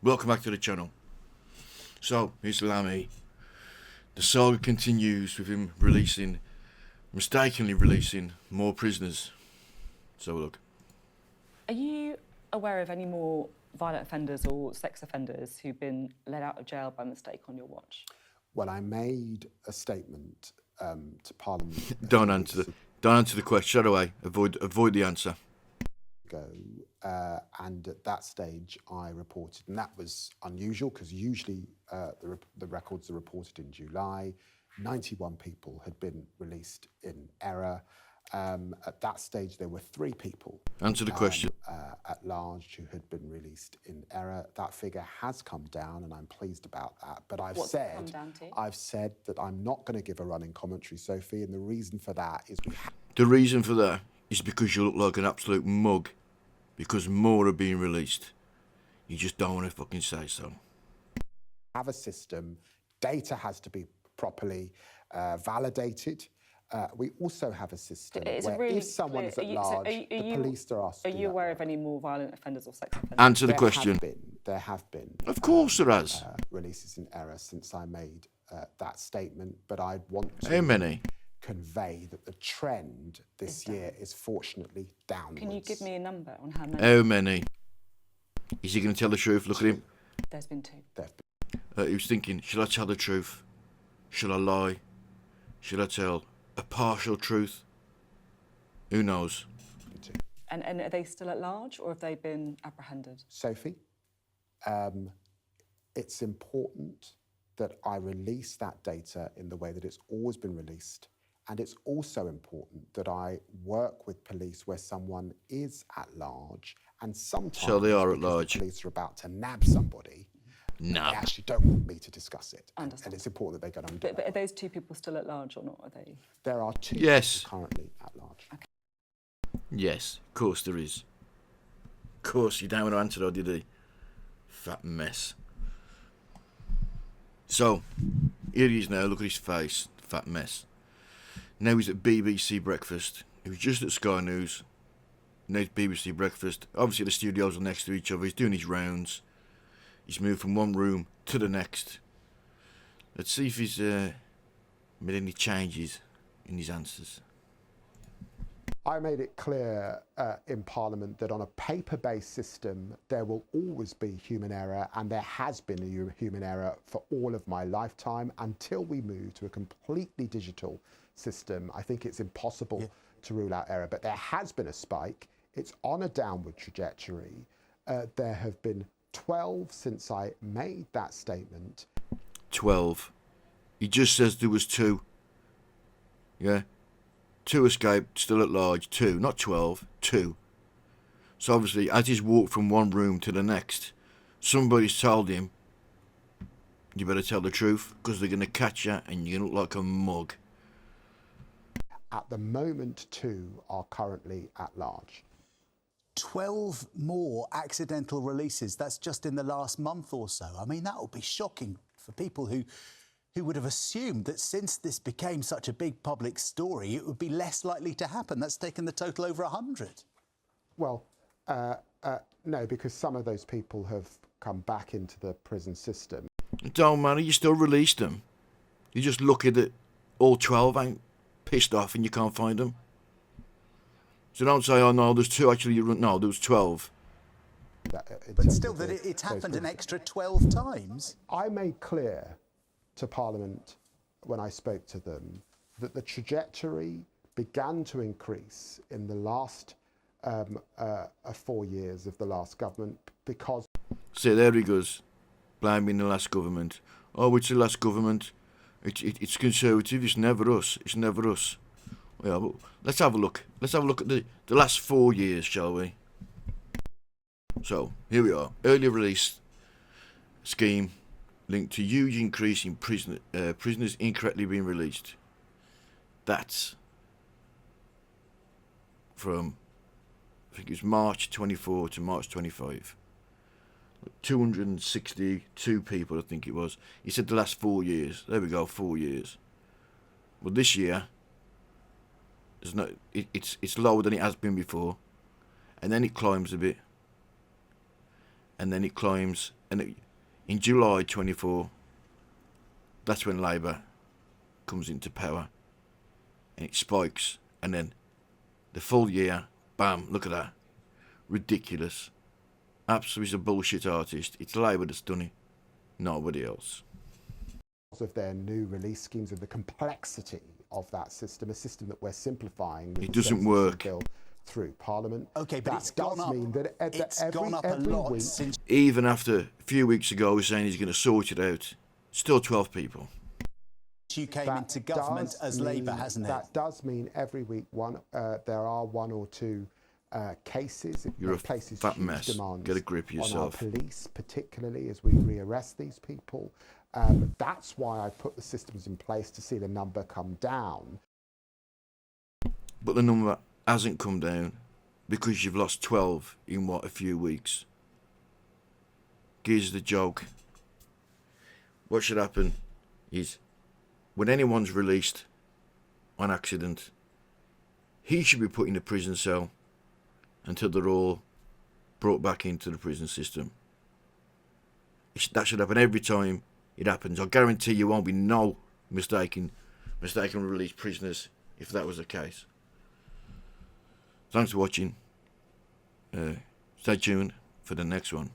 Welcome back to the channel. So, here's Lammy. The saga continues with him mistakenly releasing more prisoners. So look. Are you aware of any more violent offenders or sex offenders who've been let out of jail by mistake on your watch? Well, I made a statement to Parliament. Don't answer the question straight away. Avoid the answer. And at that stage, I reported, and that was unusual because usually the records are reported in July. 91 people had been released in error. At that stage, there were 3 people. Answer the question. At large who had been released in error. That figure has come down, and I'm pleased about that. But What's it come down to? I've said that I'm not going to give a running commentary, Sophie, and the reason for that is The reason for that is because you look like an absolute mug. Because more are being released. You just don't want to fucking say so. Have a system. Data has to be properly validated. We also have a system where if someone's at large, the police are asked to do that. Are you aware of any more violent offenders or sex offenders? Answer the question. There have been. Of course there has. Releases in error since I made that statement, but I want to... How many? Convey that the trend this year is fortunately downwards. Can you give me a number on how many? How many? Is he going to tell the truth? Look at him. There's been 2. He was thinking, should I tell the truth? Should I lie? Should I tell a partial truth? Who knows? And are they still at large, or have they been apprehended? Sophie, it's important that I release that data in the way that it's always been released. And it's also important that I work with police where someone is at large, and sometimes so they are at large. The police are about to nab somebody. No. They actually don't want me to discuss it. And it's important that they get on. But are those 2 people still at large or not? Are they? There are 2 yes. people currently at large. Okay. Yes, of course there is. Of course, you don't want to answer that, did he? Fat mess. So, here he is now, look at his face, fat mess. Now he's at BBC Breakfast. He was just at Sky News. Now it's BBC Breakfast. Obviously the studios are next to each other. He's doing his rounds. He's moved from one room to the next. Let's see if he's made any changes in his answers. I made it clear in Parliament that on a paper-based system, there will always be human error, and there has been a human error for all of my lifetime until we move to a completely digital system. I think it's impossible to rule out error, but there has been a spike. It's on a downward trajectory. There have been 12 since I made that statement. 12. He just says there was 2. Yeah? 2 escaped, still at large. 2, not 12, 2. So obviously, as he's walked from one room to the next, somebody's told him, you better tell the truth, because they're going to catch you and you're going to look like a mug. At the moment, 2 are currently at large. 12 more accidental releases. That's just in the last month or so. I mean, that would be shocking for people who would have assumed that since this became such a big public story, it would be less likely to happen. That's taken the total over 100. Well, no, because some of those people have come back into the prison system. It don't matter, you still released them. You just look at it, all 12 ain't pissed off and you can't find them. So don't say, oh no, there's 2, actually, no, there was 12. But still, that it's happened an extra 12 times. I made clear to Parliament when I spoke to them that the trajectory began to increase in the last 4 years of the last government because... See, there he goes, blaming the last government. Oh, it's the last government. It's Conservative, it's never us, it's never us. Yeah, but let's have a look. Let's have a look at the last 4 years, shall we? So, here we are. Early release scheme linked to huge increase in prisoners incorrectly being released. That's from, I think it was March 24 to March 25. 262 people, I think it was. He said the last 4 years. There we go, 4 years. But this year, it's lower than it has been before, and then it climbs a bit, and then it climbs And in July 24, that's when Labour comes into power, and it spikes, and then the full year, bam, look at that. Ridiculous. Absolutely a bullshit artist. It's Labour that's done it, nobody else. Of their new release schemes and the complexity of that system, a system that we're simplifying. With It the doesn't censorship work. bill through Parliament. Okay, but that it's gone does up. mean that It's every, gone up a every lot week, since Even after a few weeks ago, he's saying he's going to sort it out. Still 12 people. you came that into government does as Labour, mean- hasn't it? That does mean every week there are one or two cases. It You're a places fat huge mess. demands Get a grip of on our yourself. police, particularly as we rearrest these people. That's why I put the systems in place to see the number come down. But the number hasn't come down because you've lost 12 in a few weeks. Here's the joke. What should happen is when anyone's released on accident, he should be put in a prison cell until they're all brought back into the prison system. That should happen every time it happens. I guarantee you won't be no mistaken released prisoners if that was the case. Thanks for watching. Stay tuned for the next one.